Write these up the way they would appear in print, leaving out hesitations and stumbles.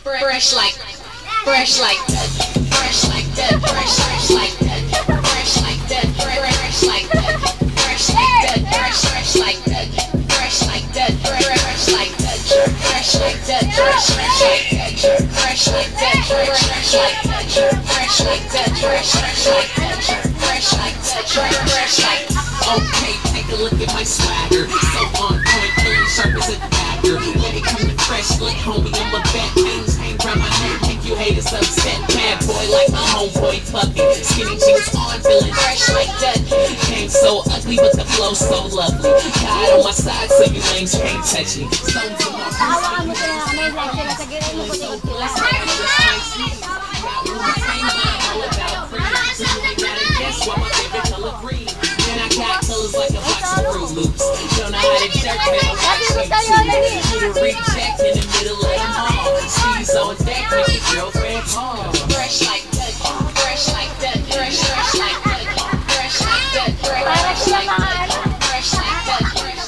fresh like fresh like that, fresh like that, fresh like that, fresh like that, fresh like that, fresh like that, fresh like that, fresh like that, fresh like that, fresh like that, fresh like that, fresh like that, fresh like that, fresh like that, fresh like that, fresh like that, fresh like. Okay, take a look at my swagger, so on point, clean, sharp as a dagger. When it comes to fresh look, homie, I'm a bad things hang around my neck, make you haters upset. Bad boy like my homeboy Puffy, skinny jeans on, feeling fresh like that. Came so ugly, but the flow so lovely. God on my side, so you lames can't touch me. Stones in my Hawakan mo sila, may vlog sila sa gilid mo puti-puti sila. Like a box of Fruit Loops. Don't know how to jerk, man. I'm reject in the middle of the mall. Skis on deck, make your girlfriend call. Fresh like that, fresh like that, fresh like that, fresh like that, fresh like that, fresh like that, fresh.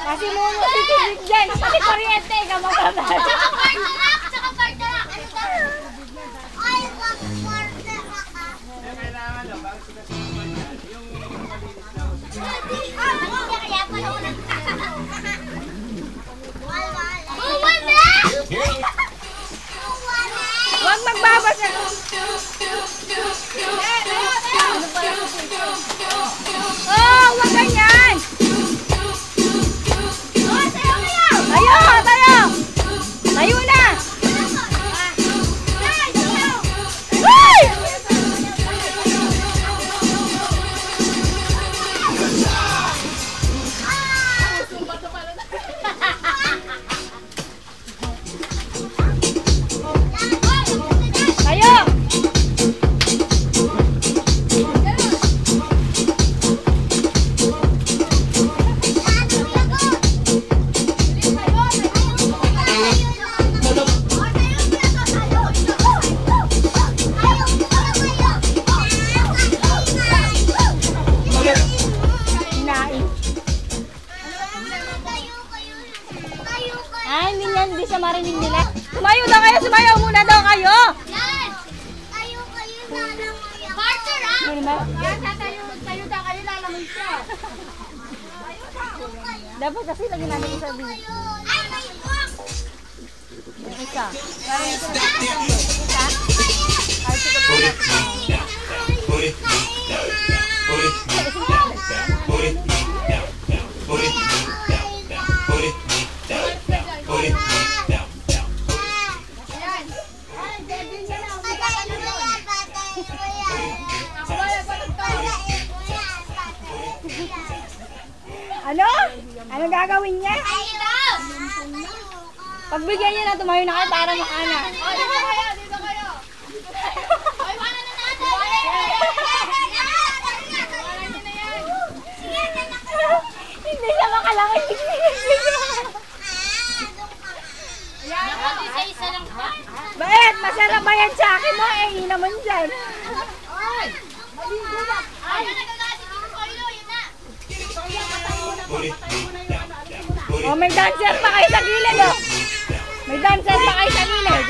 Kasi mo titigit dyan, pati kuryente ka magkabal. Huwag magbabasa. Oh, huwag ganyan. Tayo, tayo. Tayo na. Uy! Hindi siya marinig nila. Sumayo daw kayo, sumayo muna daw kayo. Yan! Tayo kayo, lalangoy ako. Marcher, ah! Yan, tayo daw kayo, lalangoy siya. Dapat kasi lagi namin isabihin. Ay, may box! Yung isa. Parang ito na. Isa? Ay, sige Ano? Ano gagawin niya? Pagbigyan niya na, tumayo na kayo para makana. Dito kayo, dito kayo. Ay, wala na natin. Hindi siya makalangit. Yan, isa-isa lang pa. Bakit? Masarap ba yan sa akin mo? Eh, yun naman dyan. Ay, maligo ba? Ay, nagagasin yung koilo, yun na. Oh, may dancer pa kayo sa gilid, oh. May dancer pa kayo sa gilid.